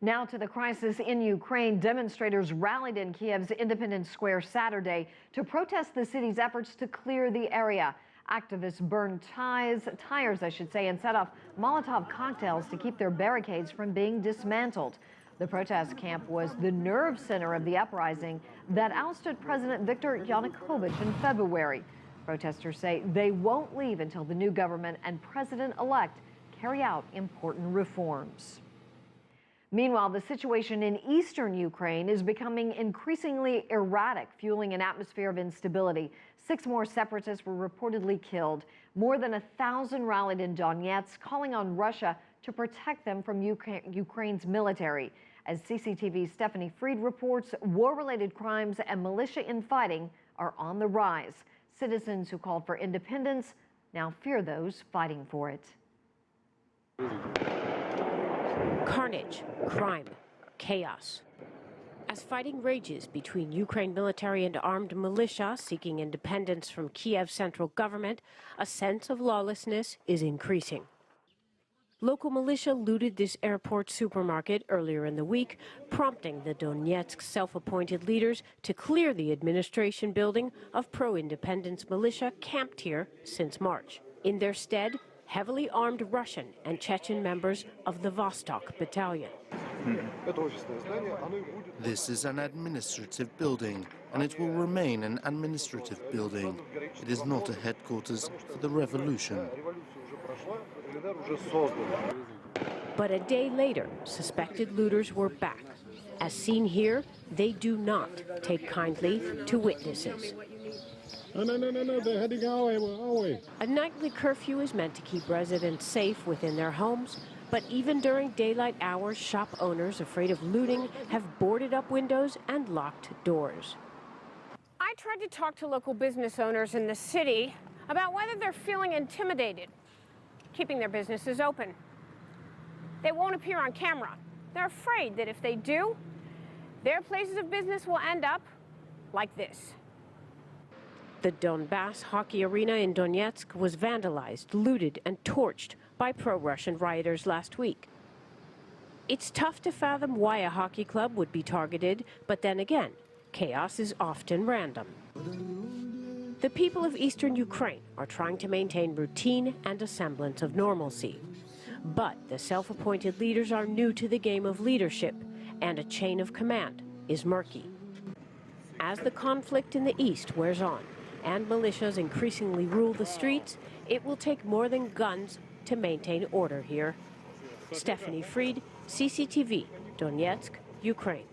Now to the crisis in Ukraine. Demonstrators rallied in Kiev's Independence Square Saturday to protest the city's efforts to clear the area. Activists burned tires, and set off Molotov cocktails to keep their barricades from being dismantled. The protest camp was the nerve center of the uprising that ousted President Viktor Yanukovych in February. Protesters say they won't leave until the new government and president-elect carry out important reforms. Meanwhile, the situation in eastern Ukraine is becoming increasingly erratic, fueling an atmosphere of instability. 6 more separatists were reportedly killed. More than 1,000 rallied in Donetsk, calling on Russia to protect them from Ukraine's military. As CCTV's Stephanie Fried reports, war-related crimes and militia infighting are on the rise. Citizens who called for independence now fear those fighting for it. Carnage, crime, chaos. As fighting rages between Ukraine military and armed militia seeking independence from Kiev's central government, a sense of lawlessness is increasing. Local militia looted this airport supermarket earlier in the week, prompting the Donetsk self-appointed leaders to clear the administration building of pro-independence militia camped here since March. In their stead, heavily armed Russian and Chechen members of the Vostok battalion. This is an administrative building, and it will remain an administrative building. It is not a headquarters for the revolution. But a day later, suspected looters were back. As seen here, they do not take kindly to witnesses. No, they're heading our way. A nightly curfew is meant to keep residents safe within their homes, but even during daylight hours, shop owners afraid of looting have boarded up windows and locked doors. I tried to talk to local business owners in the city about whether they're feeling intimidated keeping their businesses open. They won't appear on camera. They're afraid that if they do, their places of business will end up like this. The Donbass hockey arena in Donetsk was vandalized, looted, and torched by pro-Russian rioters last week. It's tough to fathom why a hockey club would be targeted, but then again, chaos is often random. The people of eastern Ukraine are trying to maintain routine and a semblance of normalcy. But the self-appointed leaders are new to the game of leadership, and a chain of command is murky. As the conflict in the east wears on, and militias increasingly rule the streets, it will take more than guns to maintain order here. Stephanie Fried, CCTV, Donetsk, Ukraine.